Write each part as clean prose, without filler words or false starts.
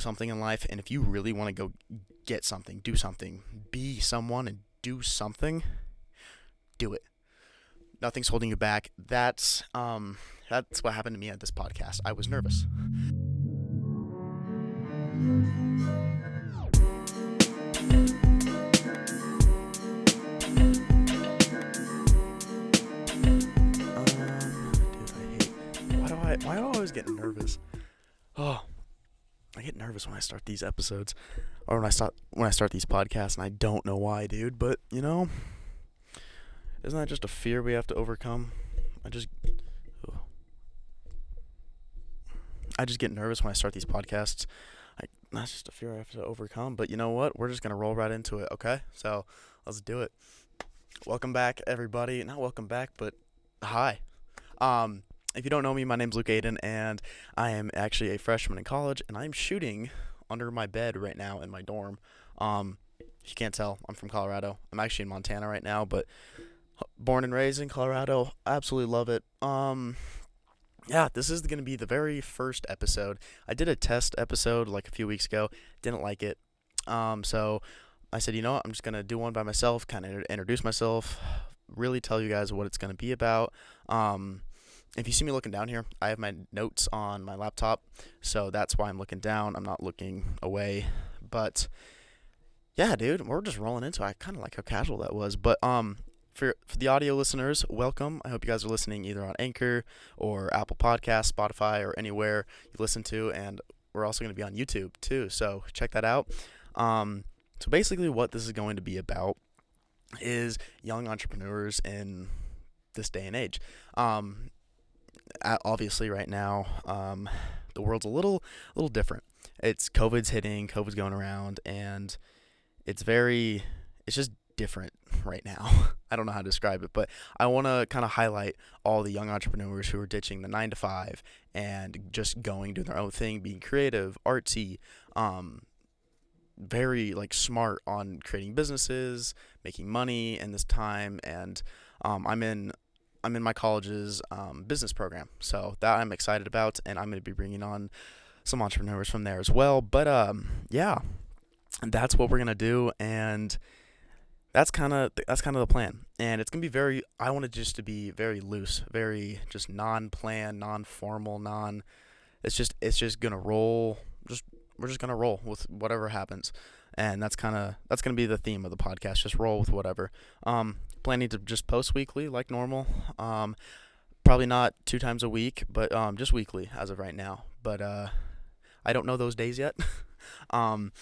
something in life, and if you really want to go get something, do something, be someone and do something, do it. Nothing's holding you back. That's what happened to me at this podcast. I was nervous. Dude, I hate. Why do I always get nervous? Oh, I get nervous when I start these episodes, or when I start these podcasts, and I don't know why, dude. But isn't that just a fear we have to overcome? I just get nervous when I start these podcasts. That's just a fear I have to overcome. But you know what? We're just gonna roll right into it, okay? So let's do it. Welcome back, everybody. Not welcome back, but hi. If you don't know me, my name's Luke Aiden, and I am actually a freshman in college, and I'm shooting under my bed right now in my dorm. If you can't tell, I'm from Colorado. I'm actually in Montana right now, but born and raised in Colorado. Absolutely love it. Yeah, this is going to be the very first episode. I did a test episode like a few weeks ago. Didn't like it. So I said, you know what? I'm just going to do one by myself, kind of introduce myself, really tell you guys what it's going to be about. If you see me looking down here, I have my notes on my laptop, so that's why I'm looking down. I'm not looking away. But yeah, dude, we're just rolling into it. I kind of like how casual that was. But for the audio listeners, welcome. I hope you guys are listening either on Anchor or Apple Podcasts, Spotify, or anywhere you listen to. And we're also going to be on YouTube too, so check that out. So basically what this is going to be about is young entrepreneurs in this day and age. Obviously right now, the world's a little different. COVID's hitting, COVID's going around, and it's just different right now. I don't know how to describe it, but I want to kind of highlight all the young entrepreneurs who are ditching the 9 to 5 and just doing their own thing, being creative, artsy, very smart on creating businesses, making money in this time. And I'm in my college's business program, so that I'm excited about, and I'm going to be bringing on some entrepreneurs from there as well. But yeah, that's what we're gonna do, and that's kind of the plan. And it's gonna be I want it just to be very loose, very just non-planned, non-formal, It's just gonna roll. We're just gonna roll with whatever happens, and that's gonna be the theme of the podcast. Just roll with whatever. Planning to just post weekly like normal. Probably not 2 times a week, but just weekly as of right now. But I don't know those days yet. I'm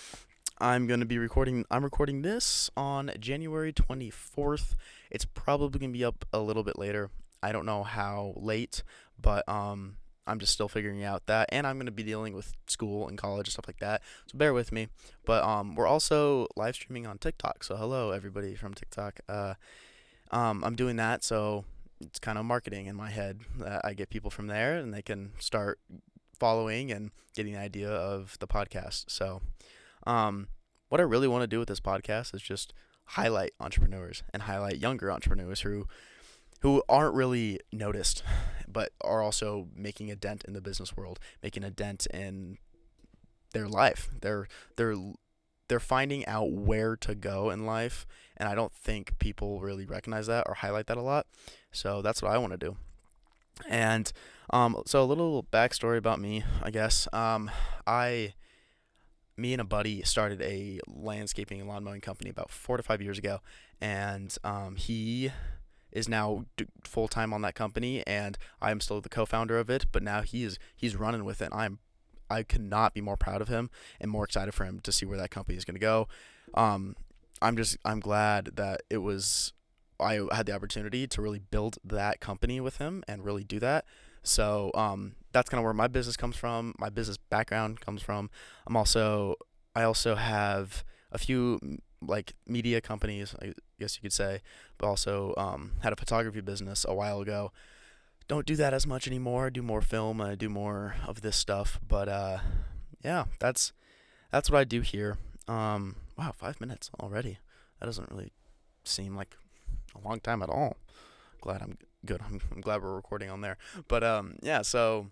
recording this on January 24th. It's probably going to be up a little bit later. I don't know how late, but I'm just still figuring out that, and I'm going to be dealing with school and college and stuff like that, so bear with me. But we're also live streaming on TikTok, so hello everybody from TikTok. I'm doing that, so it's kind of marketing in my head. I get people from there, and they can start following and getting an idea of the podcast. So what I really want to do with this podcast is just highlight entrepreneurs and highlight younger entrepreneurs who aren't really noticed, but are also making a dent in the business world, making a dent in their life. They're finding out where to go in life, and I don't think people really recognize that or highlight that a lot. So that's what I want to do. And so a little backstory about me, I guess. Me and a buddy started a landscaping and lawn mowing company about 4 to 5 years ago, and he is now full time on that company, and I am still the co-founder of it. But now he's running with it. I could not be more proud of him and more excited for him to see where that company is going to go. I'm glad that I had the opportunity to really build that company with him and really do that. So that's kind of where my business comes from. My business background comes from. I also have a few media companies, I guess you could say, but also had a photography business a while ago. Don't do that as much anymore. I do more film and I do more of this stuff. But yeah, that's what I do here. Wow, 5 minutes already. That doesn't really seem like a long time at all. Glad I'm good. I'm glad we're recording on there. But yeah, so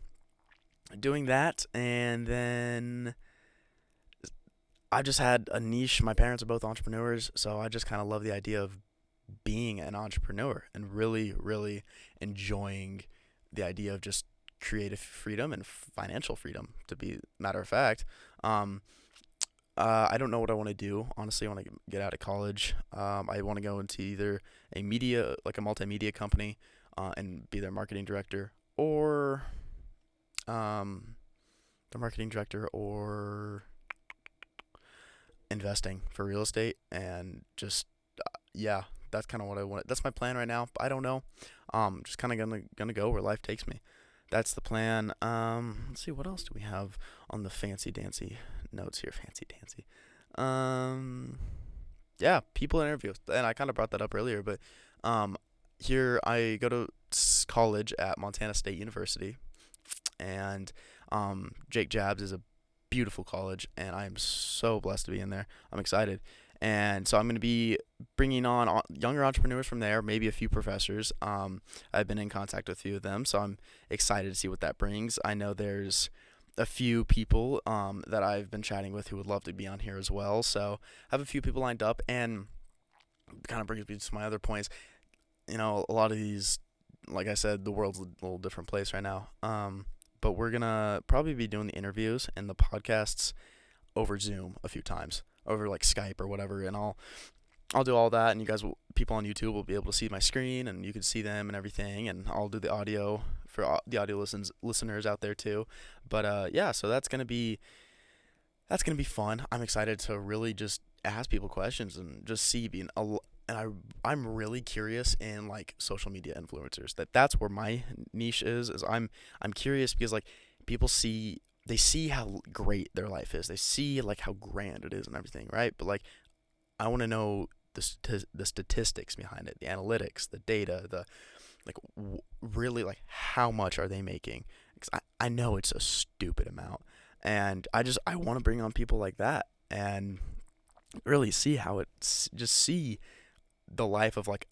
doing that, and then I just had a niche. My parents are both entrepreneurs, so I just kind of love the idea of being an entrepreneur and really, really enjoying the idea of just creative freedom and financial freedom, to be matter of fact. Um, I don't know what I want to do, honestly, when I get out of college. I want to go into either a media, like a multimedia company, and be their marketing director, or um, the marketing director, or investing for real estate, and just yeah, that's kind of what I want. That's my plan right now. I don't know. Just kind of gonna go where life takes me. That's the plan. Let's see, what else do we have on the fancy dancy notes here? Fancy dancy. Um, yeah, people interviews, and I kind of brought that up earlier, but um, here I go to college at Montana State University, and Jake Jabs is a beautiful college, and I am so blessed to be in there. I'm excited. And so I'm going to be bringing on younger entrepreneurs from there, maybe a few professors. I've been in contact with a few of them, so I'm excited to see what that brings. I know there's a few people that I've been chatting with who would love to be on here as well. So I have a few people lined up, and kind of brings me to my other points. A lot of these, like I said, the world's a little different place right now. But we're gonna probably be doing the interviews and the podcasts over Zoom a few times, over like Skype or whatever, and I'll do all that, and you guys people on YouTube will be able to see my screen, and you can see them and everything, and I'll do the audio for the audio listeners out there too. But yeah, so that's gonna be fun. I'm excited to really just ask people questions and just see being a and I'm really curious in like social media influencers. That's where my niche is I'm curious because like people see how great their life is. They see like how grand it is and everything, right? But like I want to know the statistics behind it, the analytics, the data, the like really like how much are they making? Because I know it's a stupid amount, and I want to bring on people like that and really see how it's just see the life of like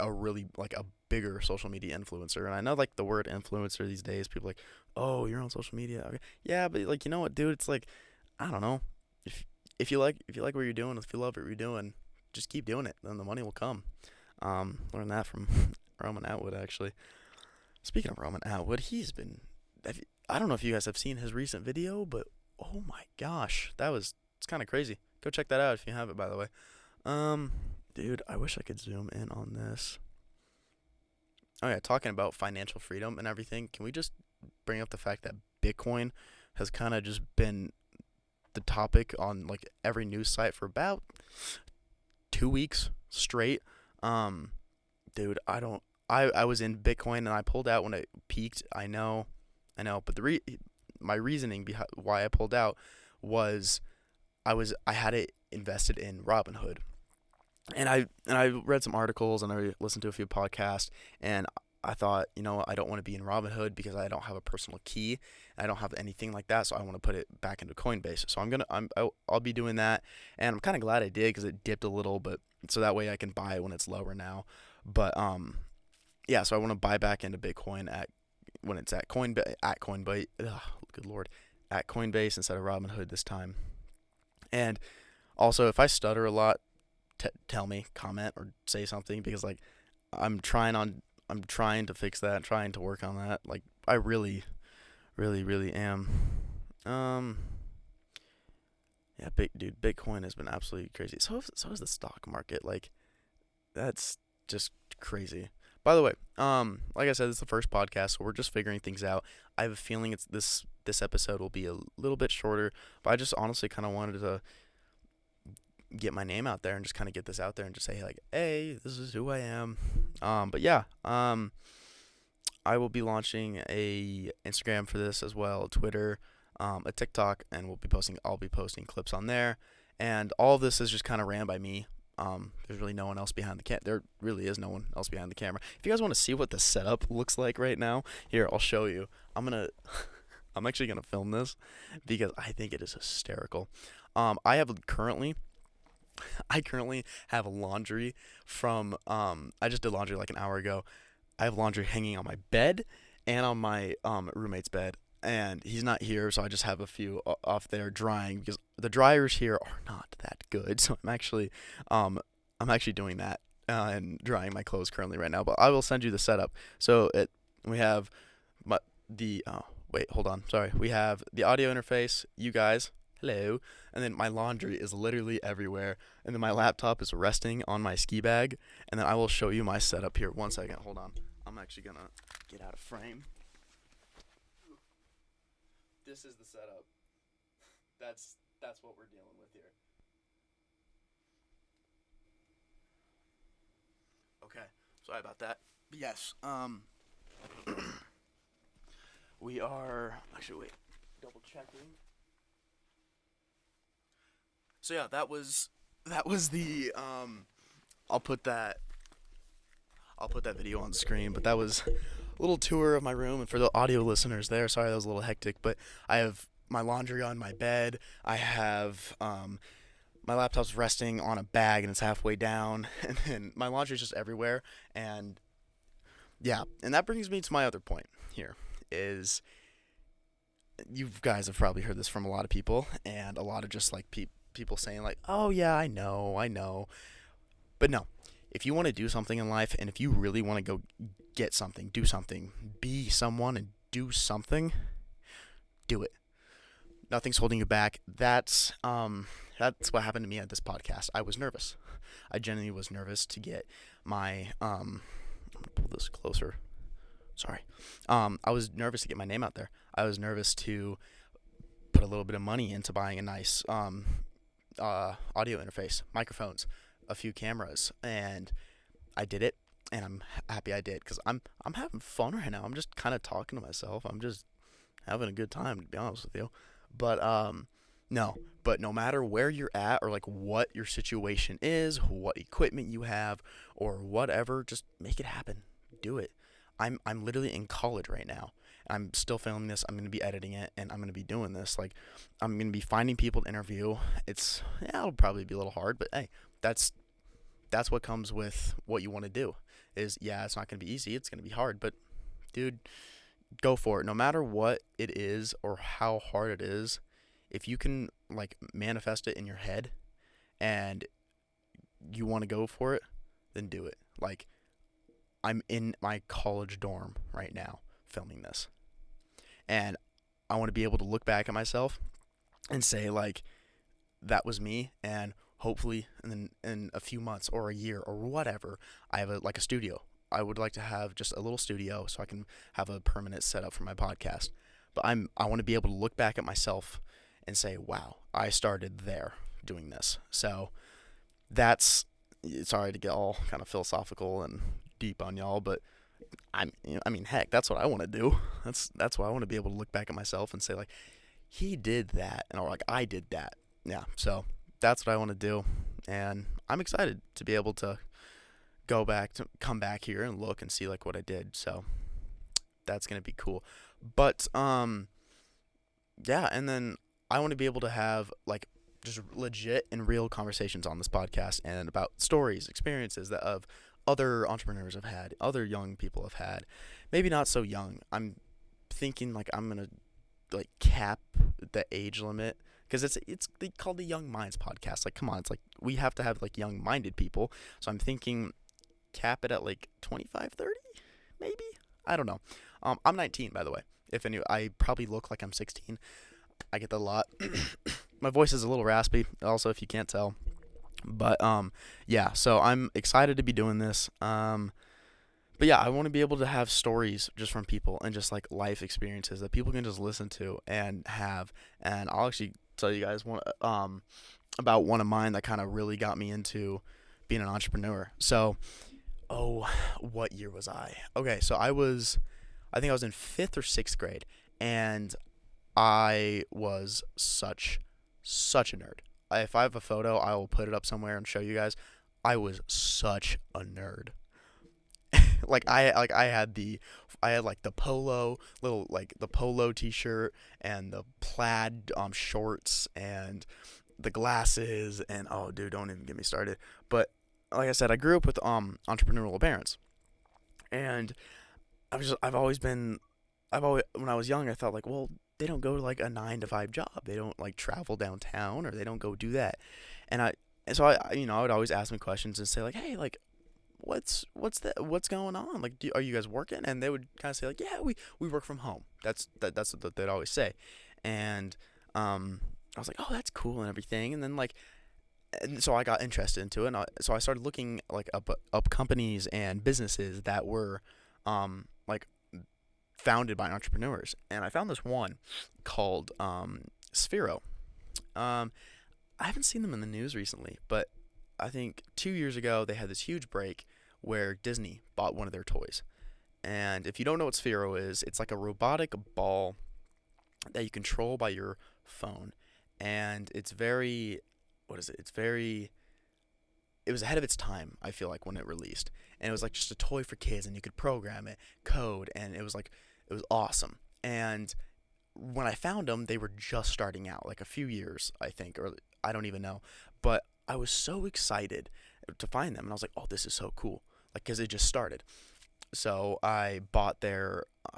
a really like a bigger social media influencer. And I know like the word influencer these days, people are like, oh, you're on social media, okay, yeah, but like, you know what, dude, it's like, I don't know, if you like what you're doing, if you love what you're doing, just keep doing it, then the money will come. Learned that from Roman Atwood, actually. Speaking of Roman Atwood, I don't know if you guys have seen his recent video, but oh my gosh, it's kind of crazy. Go check that out if you haven't, by the way. um Dude, I wish I could zoom in on this. Oh yeah, talking about financial freedom and everything, can we just bring up the fact that Bitcoin has kind of just been the topic on like every news site for about 2 weeks straight? Um, Dude, I was in Bitcoin and I pulled out when it peaked. I know, but my reasoning behind why I pulled out was I had it invested in Robinhood. And I read some articles and I listened to a few podcasts, and I thought, I don't want to be in Robinhood because I don't have a personal key. I don't have anything like that, so I want to put it back into Coinbase. So I'll be doing that, and I'm kind of glad I did because it dipped a little, but so that way I can buy it when it's lower now. But yeah, so I want to buy back into Bitcoin when it's at Coinbase. Ugh, good lord, at Coinbase instead of Robinhood this time. And also, if I stutter a lot, tell me, comment, or say something, because like I'm trying to fix that, trying to work on that. Like I really, really, really am. Um, yeah, dude, Bitcoin has been absolutely crazy. So is the stock market. Like that's just crazy. By the way, like I said, this is the first podcast, so we're just figuring things out. I have a feeling this episode will be a little bit shorter, but I just honestly kind of wanted to get my name out there and just kind of get this out there and just say like, hey, this is who I am. But yeah, I will be launching a Instagram for this as well, Twitter, a TikTok, and I'll be posting clips on there. And all of this is just kind of ran by me. There's really no one else behind the there really is no one else behind the camera. If you guys want to see what the setup looks like right now, here, I'll show you. I'm actually gonna film this because I think it is hysterical. I currently have laundry from I just did laundry like an hour ago. I have laundry hanging on my bed and on my roommate's bed, and he's not here, so I just have a few off there drying because the dryers here are not that good, so I'm actually doing that and drying my clothes currently right now. But I will send you the setup. So we have the wait, hold on, sorry. We have the audio interface, you guys, hello, and then my laundry is literally everywhere, and then my laptop is resting on my ski bag, and then I will show you my setup here. 1 second, hold on. I'm actually gonna get out of frame. This is the setup. That's what we're dealing with here. Okay, sorry about that. But yes, we are actually wait, double checking. So yeah, that was the I'll put that I'll put that video on the screen, but that was a little tour of my room. And for the audio listeners there, sorry that was a little hectic, but I have my laundry on my bed. I have my laptop's resting on a bag and it's halfway down, and then my laundry's just everywhere. And yeah, and that brings me to my other point here is you guys have probably heard this from a lot of people, and a lot of just like people saying like, "Oh yeah, I know." But no, if you want to do something in life, and if you really want to go get something, do something, be someone, and do something, do it. Nothing's holding you back. That's what happened to me at this podcast. I was nervous. I genuinely was nervous to get my I'm gonna pull this closer. Sorry. I was nervous to get my name out there. I was nervous to put a little bit of money into buying a nice audio interface, microphones, a few cameras, and I did it, and I'm happy I did, because I'm having fun right now. I'm just kind of talking to myself. I'm just having a good time, to be honest with you. But no matter where you're at, or like what your situation is, what equipment you have, or whatever, just make it happen. Do it. I'm literally in college right now. I'm still filming this. I'm going to be editing it, and I'm going to be doing this. Like, I'm going to be finding people to interview. It'll probably be a little hard, but hey, that's what comes with what you want to do. It's not going to be easy. It's going to be hard, but dude, go for it. No matter what it is or how hard it is, if you can like manifest it in your head and you want to go for it, then do it. Like, I'm in my college dorm right now filming this, and I want to be able to look back at myself and say like, that was me, and hopefully in a few months or a year or whatever, I have a studio. I would like to have just a little studio so I can have a permanent setup for my podcast. But I want to be able to look back at myself and say, wow, I started there doing this. So sorry to get all kind of philosophical and deep on y'all, but heck, that's what I want to do. That's why I want to be able to look back at myself and say like, he did that, and or like I did that. Yeah, so that's what I want to do, and I'm excited to be able to come back here and look and see like what I did. So that's gonna be cool. But yeah, and then I want to be able to have like just legit and real conversations on this podcast, and about stories, experiences that of other entrepreneurs have had, other young people have had, maybe not so young. I'm thinking like I'm gonna like cap the age limit, because it's called the Young Minds podcast. Like, come on, it's like we have to have like young minded people. So I'm thinking cap it at like 25, 30, maybe. I don't know. I'm 19, by the way. I probably look like I'm 16. I get that a lot. My voice is a little raspy, also, if you can't tell. But yeah, so I'm excited to be doing this. But yeah, I want to be able to have stories just from people, and just like life experiences that people can just listen to and have. And I'll actually tell you guys about one of mine that kind of really got me into being an entrepreneur. So, what year was I? Okay, so I think I was in 5th or 6th grade, and I was such a nerd. If I have a photo, I will put it up somewhere and show you guys. I was such a nerd. I had like the polo t-shirt, and the plaid shorts, and the glasses, and oh dude, don't even get me started. But like I said, I grew up with entrepreneurial parents, and when I was young, I thought like, well, they don't go to like a 9 to 5 job. They don't like travel downtown, or they don't go do that. And I would always ask them questions and say like, hey, like, what's going on? Like, are you guys working? And they would kind of say like, yeah, we work from home. That's what they'd always say. And I was like, oh, that's cool and everything. And then like, and so I got interested into it, and so I started looking like up companies and businesses that were like founded by entrepreneurs, and I found this one called Sphero. Um, I haven't seen them in the news recently, but I think 2 years ago they had this huge break where Disney bought one of their toys. And if you don't know what Sphero is, it's like a robotic ball that you control by your phone, and it's very, what is it? It was ahead of its time, I feel like, when it released. And it was like just a toy for kids, and you could program it, code, and it was awesome. And when I found them, they were just starting out, like a few years, I think, or I don't even know. But I was so excited to find them, and I was like, oh, this is so cool, like, because it just started. So I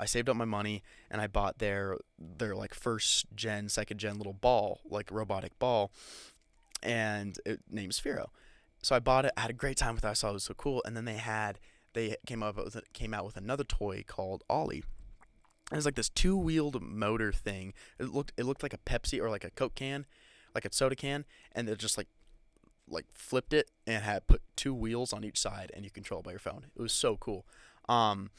saved up my money, and I bought their like first gen, second gen little ball, like robotic ball, and it named Sphero. So I bought it. I had a great time with it. I saw it was so cool. And then they came out with another toy called Ollie. It was like this two-wheeled motor thing. It looked like a Pepsi or like a Coke can, like a soda can, and it just like flipped it and had put two wheels on each side, and you control it by your phone. It was so cool. Um,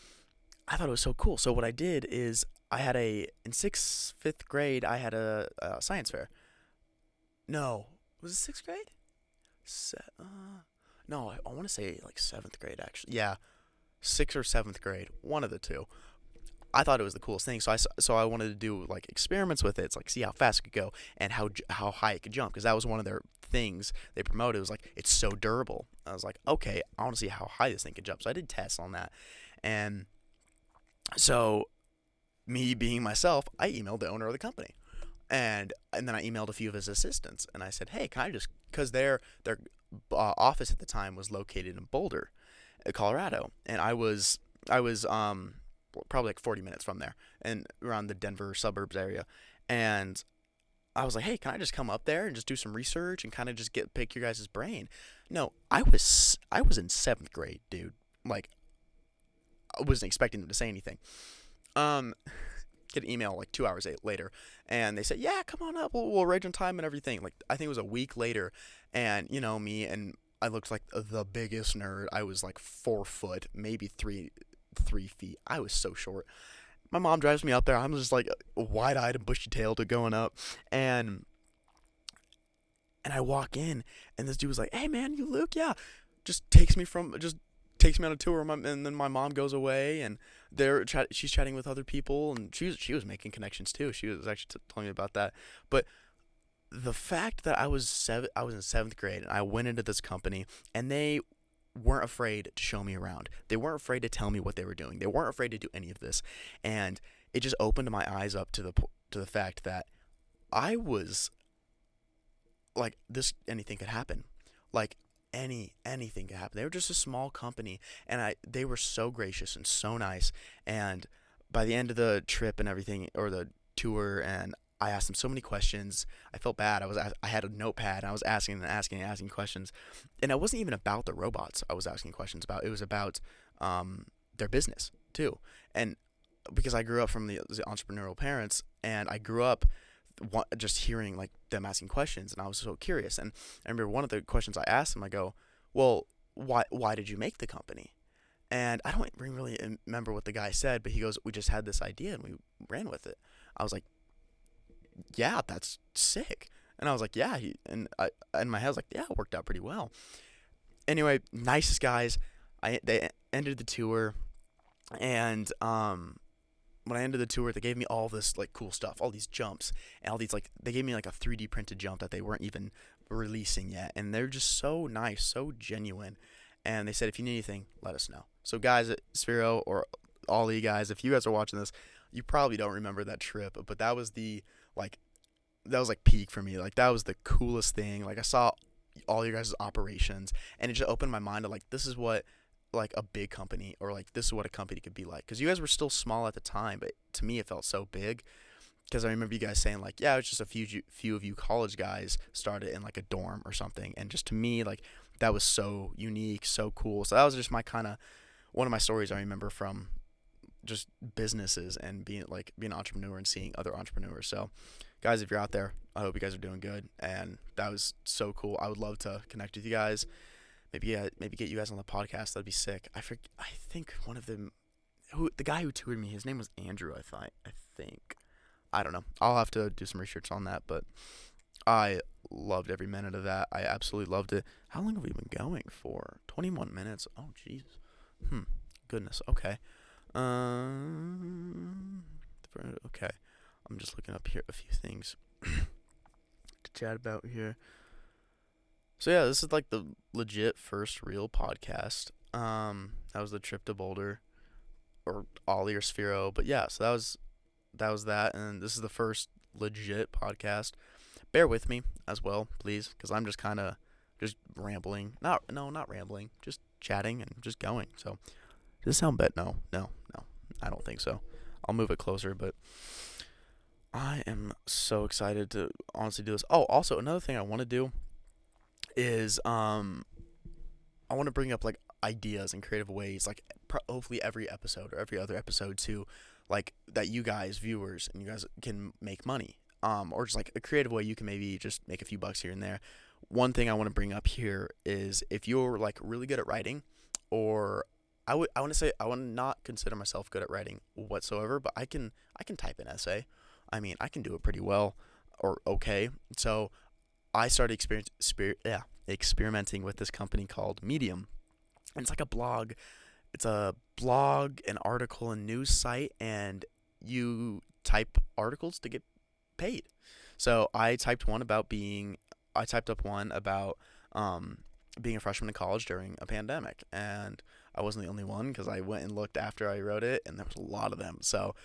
I thought it was so cool. So what I did is in fifth grade, I had a science fair. No, was it sixth grade? No, I want to say like seventh grade actually. Yeah, sixth or seventh grade, one of the two. I thought it was the coolest thing, so I wanted to do like experiments with it. It's like see how fast it could go and how high it could jump, because that was one of their things they promoted. It was like it's so durable. I was like, okay, I want to see how high this thing could jump. So I did tests on that, and so me being myself, I emailed the owner of the company, and then I emailed a few of his assistants, and I said, hey, can I just, because their office at the time was located in Boulder, Colorado, and I was probably like 40 minutes from there, and around the Denver suburbs area, and I was like, hey, can I just come up there and just do some research and kind of just pick your guys' brain? No, I was in seventh grade, dude. Like, I wasn't expecting them to say anything. Um, get an email like 2 hours later, and they said, yeah, come on up, we'll arrange on time and everything. Like, I think it was a week later, and me, and I looked like the biggest nerd. I was like 4 foot, maybe 3 feet. I was so short. My mom drives me up there. I'm just like wide-eyed and bushy-tailed going up, and I walk in, and this dude was like, "Hey, man, you Luke? Yeah." Just takes me on a tour, and then my mom goes away, and she's chatting with other people, and she was making connections too. She was actually telling me about that. But the fact that I was in seventh grade, and I went into this company, and they weren't afraid to show me around. They weren't afraid to tell me what they were doing. They weren't afraid to do any of this, and it just opened my eyes up to the fact that I was like this. Anything could happen. Like anything could happen. They were just a small company, and they were so gracious and so nice. And by the end of the trip and everything, or the tour, and I asked them so many questions. I felt bad. I had a notepad, and I was asking questions, and it wasn't even about the robots. I was asking questions about. It was about their business too, and because I grew up from the entrepreneurial parents, and I grew up just hearing like them asking questions, and I was so curious. And I remember one of the questions I asked him. I go, "Well, why did you make the company?" And I don't really remember what the guy said, but he goes, "We just had this idea and we ran with it." I was like, "Yeah, that's sick." And I was like, "Yeah," and I in my head I was like, "Yeah, it worked out pretty well." Anyway, nicest guys. They ended the tour, and when I ended the tour, they gave me all this like cool stuff, all these jumps, and all these like they gave me like a 3D printed jump that they weren't even releasing yet, and they're just so nice, so genuine. And they said, if you need anything, let us know. So guys at Sphero, or all you guys, if you guys are watching this, you probably don't remember that trip, but that was like peak for me. Like, that was the coolest thing. Like, I saw all your guys' operations, and it just opened my mind to like, this is what like a big company, or like this is what a company could be like, because you guys were still small at the time, but to me it felt so big. because I remember you guys saying like, yeah, it's just a few of you college guys started in like a dorm or something, and just to me like that was so unique, so cool. So that was just my kind of one of my stories I remember from just businesses and being an entrepreneur and seeing other entrepreneurs. So, guys, if you're out there, I hope you guys are doing good, and that was so cool. I would love to connect with you guys. Maybe get you guys on the podcast. That'd be sick. I think one of them, the guy who toured me, his name was Andrew. I think. I don't know. I'll have to do some research on that, but I loved every minute of that. I absolutely loved it. How long have we been going for? 21 minutes. Oh, jeez. Goodness. Okay. Um. Okay. I'm just looking up here a few things to chat about here. So yeah, this is like the legit first real podcast. That was the trip to Boulder, or Ollie or Sphero. But yeah, so that was that, and this is the first legit podcast. Bear with me as well, please, because I'm just kind of just rambling. Not rambling, just chatting and just going. So, does this sound bad? No, I don't think so. I'll move it closer, but I am so excited to honestly do this. Oh, also another thing I want to do is I want to bring up like ideas and creative ways, like hopefully every episode or every other episode too, like that you guys viewers and you guys can make money, or just like a creative way you can maybe just make a few bucks here and there. One thing I want to bring up here is if you're like really good at writing, or I want to say I would not consider myself good at writing whatsoever, but I can type an essay. I mean, I can do it pretty well, or okay. So I started experimenting with this company called Medium. And it's like a blog. It's a blog, an article, and news site, and you type articles to get paid. So I typed up one about being a freshman in college during a pandemic, and I wasn't the only one because I went and looked after I wrote it, and there was a lot of them. So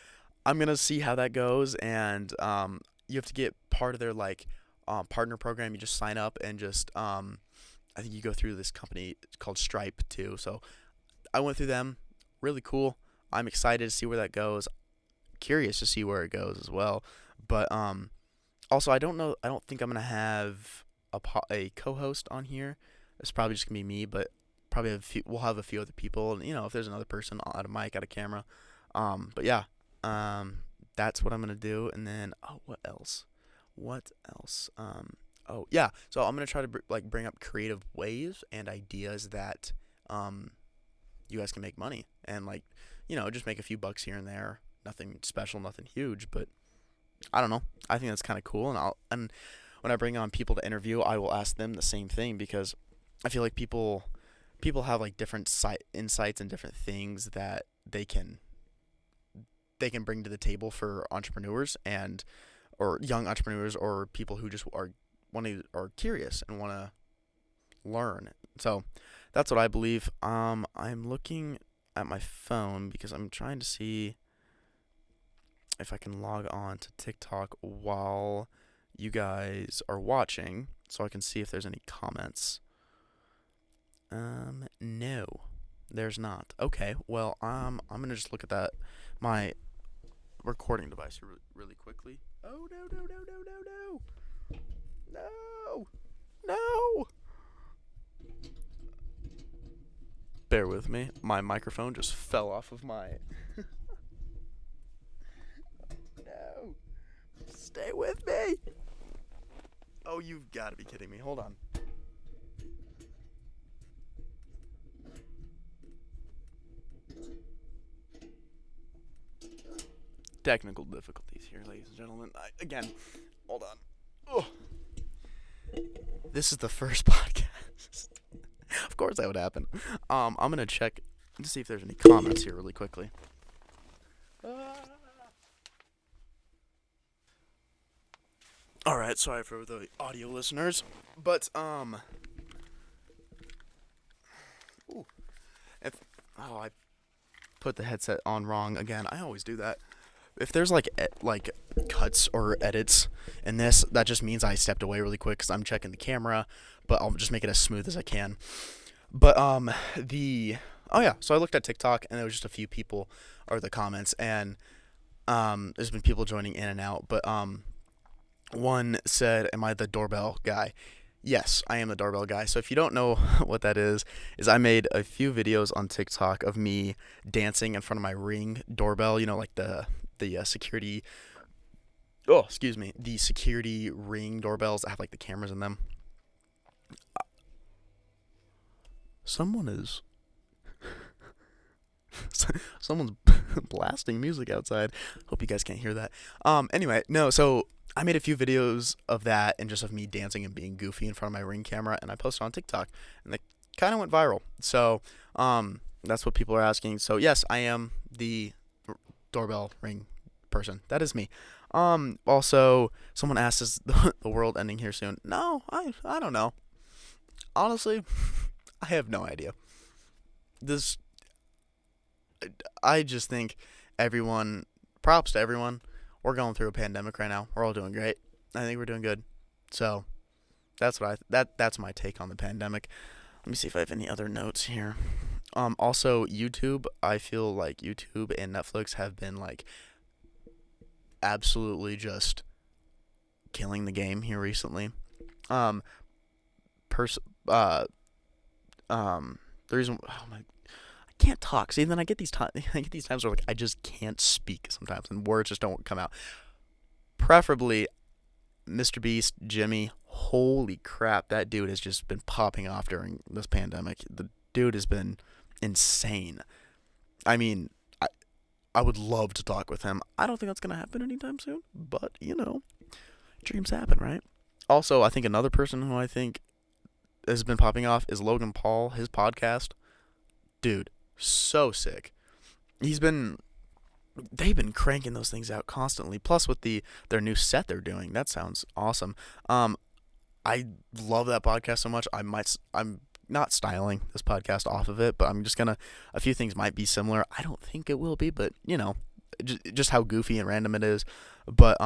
I'm gonna see how that goes, and you have to get part of their like partner program. You just sign up and just I think you go through this company called Stripe too. So I went through them. Really cool. I'm excited to see where that goes. Curious to see where it goes as well. But also I don't know. I don't think I'm gonna have a co-host on here. It's probably just gonna be me, but probably we'll have a few other people. And if there's another person, I'll add a mic, add a camera. But yeah. That's what I'm gonna do. And then what else? Oh yeah, so I'm gonna try to bring up creative ways and ideas that you guys can make money, and just make a few bucks here and there. Nothing special, nothing huge, but I don't know. I think that's kind of cool, and when I bring on people to interview, I will ask them the same thing, because I feel like people have like different insights and different things that they can bring to the table for entrepreneurs or young entrepreneurs, or people who just are curious and want to learn. So that's what I believe. I'm looking at my phone because I'm trying to see if I can log on to TikTok while you guys are watching, so I can see if there's any comments. No, there's not. Okay, well, I'm gonna just look at my recording device really quickly. Oh no! Bear with me. My microphone just fell off of my. No! Stay with me! Oh, you've got to be kidding me. Hold on. Technical difficulties here, ladies and gentlemen. Again, hold on. Oh. This is the first podcast. Of course that would happen. I'm going to check to see if there's any comments here really quickly. Alright, sorry for the audio listeners. But, ooh. I put the headset on wrong again. I always do that. If there's like cuts or edits in this, that just means I stepped away really quick because I'm checking the camera, but I'll just make it as smooth as I can. But so I looked at TikTok, and there was just a few people, or the comments, and There's been people joining in and out, but one said, "Am I the doorbell guy?" Yes, I am the doorbell guy. So if you don't know what that is I made a few videos on TikTok of me dancing in front of my Ring doorbell. You know, like the security. Oh, excuse me, the security Ring doorbells that have like the cameras in them. Someone is Someone's blasting music outside. Hope you guys can't hear that. Anyway, no, so I made a few videos of that and just of me dancing and being goofy in front of my Ring camera, and I posted on TikTok, and they kind of went viral. So, that's what people are asking. So yes, I am the doorbell Ring person. That is me. Also, someone asked, "Is the world ending here soon?" No, I don't know. Honestly, I have no idea. This I just think everyone, props to everyone. We're going through a pandemic right now. We're all doing great. I think we're doing good. So that's my take on the pandemic. Let me see if I have any other notes here. Also YouTube. I feel like YouTube and Netflix have been like absolutely just killing the game here recently. Um, pers- uh, the reason, oh my, I can't talk. See, then I get these I get these times where like I just can't speak sometimes, and words just don't come out. Preferably, Mr. Beast, Jimmy. Holy crap, that dude has just been popping off during this pandemic. The dude has been insane. I mean, I would love to talk with him. I don't think that's gonna happen anytime soon, but dreams happen, right? Also, I think another person who I think has been popping off is Logan Paul. His podcast, dude, so sick. He's been they've been cranking those things out constantly. Plus with their new set they're doing, that sounds awesome. Um, I love that podcast so much. I'm not styling this podcast off of it, but I'm just gonna a few things might be similar. I don't think it will be, but just how goofy and random it is. But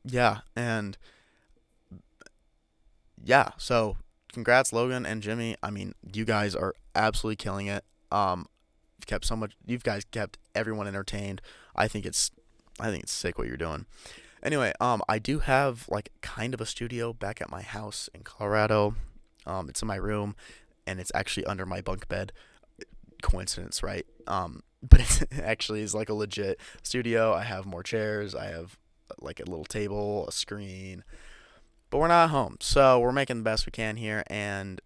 yeah, and yeah, so congrats Logan and Jimmy. I mean, you guys are absolutely killing it. You guys kept everyone entertained. I think it's I think it's sick what you're doing. Anyway, I do have like kind of a studio back at my house in Colorado. It's in my room, and it's actually under my bunk bed. Coincidence, right? But it actually is like a legit studio. I have more chairs. I have like a little table, a screen. But we're not at home, so we're making the best we can here. And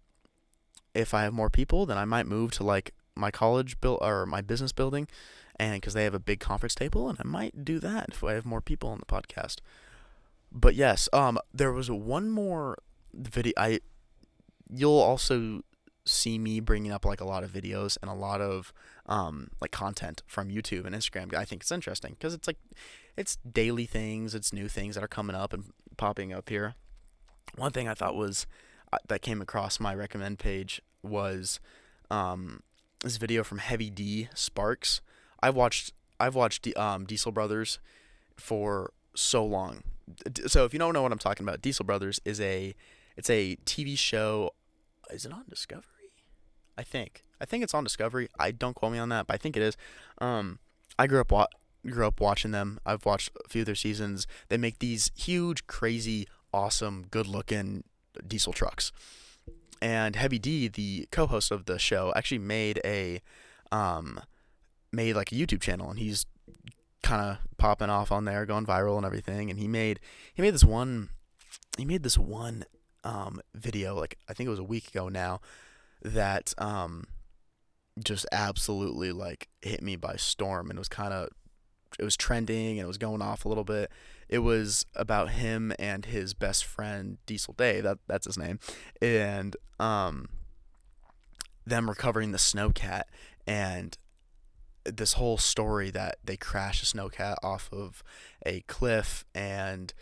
if I have more people, then I might move to like my college build or my business building, and because they have a big conference table, and I might do that if I have more people on the podcast. But yes, there was one more video. You'll also see me bringing up like a lot of videos and a lot of like content from YouTube and Instagram. I think it's interesting because it's daily things, it's new things that are coming up and popping up here. One thing I thought was that came across my recommend page was this video from Heavy D Sparks. I've watched Diesel Brothers for so long. So if you don't know what I'm talking about, Diesel Brothers it's a TV show. Is it on Discovery? I think it's on Discovery. I don't quote me on that, but I think it is. I grew up watching them. I've watched a few of their seasons. They make these huge, crazy, awesome, good-looking diesel trucks. And Heavy D, the co-host of the show, actually made like a YouTube channel, and he's kind of popping off on there, going viral and everything. And he made this one video, like I think it was a week ago now, that just absolutely like hit me by storm, and it was trending and it was going off a little bit. It was about him and his best friend Diesel Dave, that's his name, and them recovering the snowcat, and this whole story that they crashed a snowcat off of a cliff, and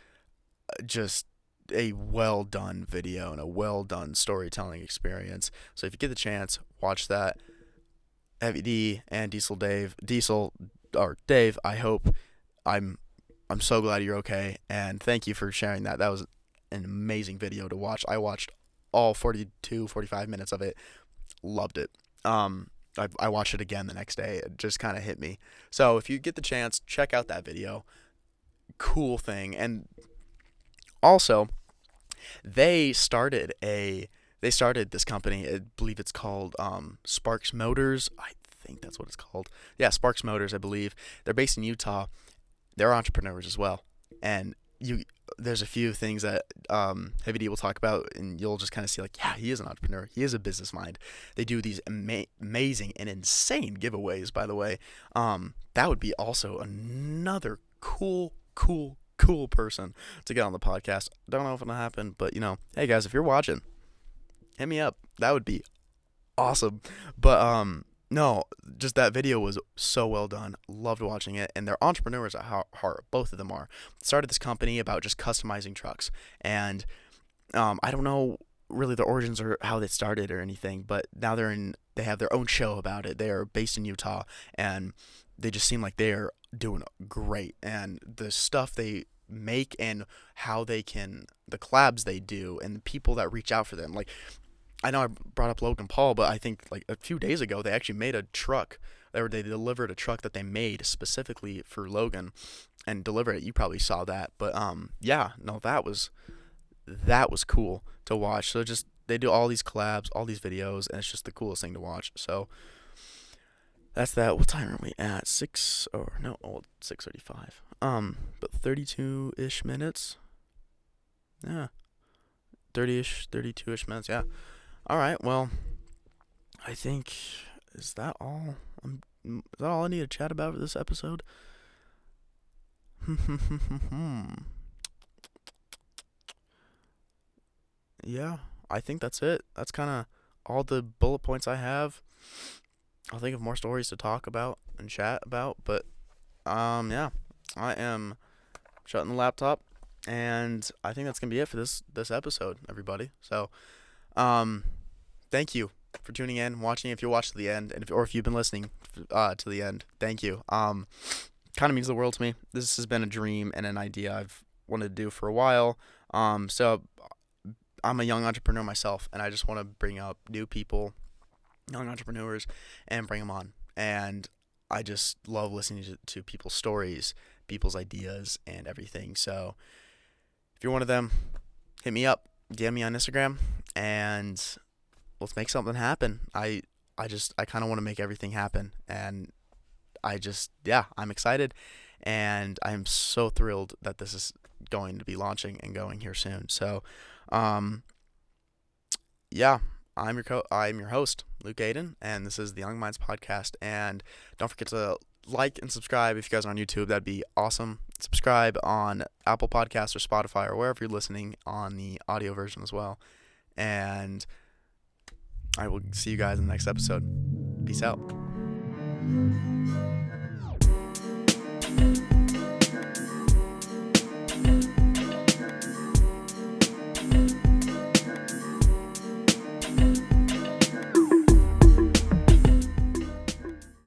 just a well done video and a well done storytelling experience. So if you get the chance, watch that. Heavy D and Diesel or Dave. I'm I'm so glad you're okay, and thank you for sharing that. That was an amazing video to watch. I watched all 45 minutes of it. Loved it. I watched it again the next day. It just kind of hit me. So if you get the chance, check out that video. Cool thing. And also, they started this company. I believe it's called Sparks Motors. I think that's what it's called. Yeah, Sparks Motors, I believe. They're based in Utah. They're entrepreneurs as well. And there's a few things that Heavy D will talk about, and you'll just kind of see like, yeah, he is an entrepreneur. He is a business mind. They do these amazing and insane giveaways, by the way. That would be also another cool person to get on the podcast. Don't know if it'll happen, but hey guys, if you're watching, hit me up. That would be awesome. But no, just that video was so well done. Loved watching it, and they're entrepreneurs at heart. Both of them are. Started this company about just customizing trucks, and I don't know really the origins or how they started or anything, but now they have their own show about it. They are based in Utah, and they just seem like they are doing great. And the stuff they make and how the collabs they do and the people that reach out for them, like, I know I brought up Logan Paul, but I think like a few days ago they actually made a truck. They delivered a truck that they made specifically for Logan and delivered it. You probably saw that, but yeah, no, that was cool to watch. So just they do all these collabs, all these videos, and it's just the coolest thing to watch. So that's that. What time are we at? 6:35. But 32-ish minutes. Yeah, 32-ish minutes. Yeah. All right, well, I think, is that all? Is that all I need to chat about for this episode? Yeah, I think that's it. That's kind of all the bullet points I have. I'll think of more stories to talk about and chat about, but yeah, I am shutting the laptop, and I think that's gonna be it for this episode, everybody. So, thank you for tuning in, watching. If you watched to the end, and if you've been listening to the end, thank you. Kind of means the world to me. This has been a dream and an idea I've wanted to do for a while. So I'm a young entrepreneur myself, and I just want to bring up new people, young entrepreneurs, and bring them on. And I just love listening to people's stories, people's ideas, and everything. So if you're one of them, hit me up, DM me on Instagram, and let's make something happen. I kind of want to make everything happen, and I'm excited, and I'm so thrilled that this is going to be launching and going here soon. So, yeah, I'm your host, Luke Aiden, and this is the Young Minds Podcast. And don't forget to like and subscribe if you guys are on YouTube. That'd be awesome. Subscribe on Apple Podcasts or Spotify or wherever you're listening on the audio version as well. And I will see you guys in the next episode. Peace out.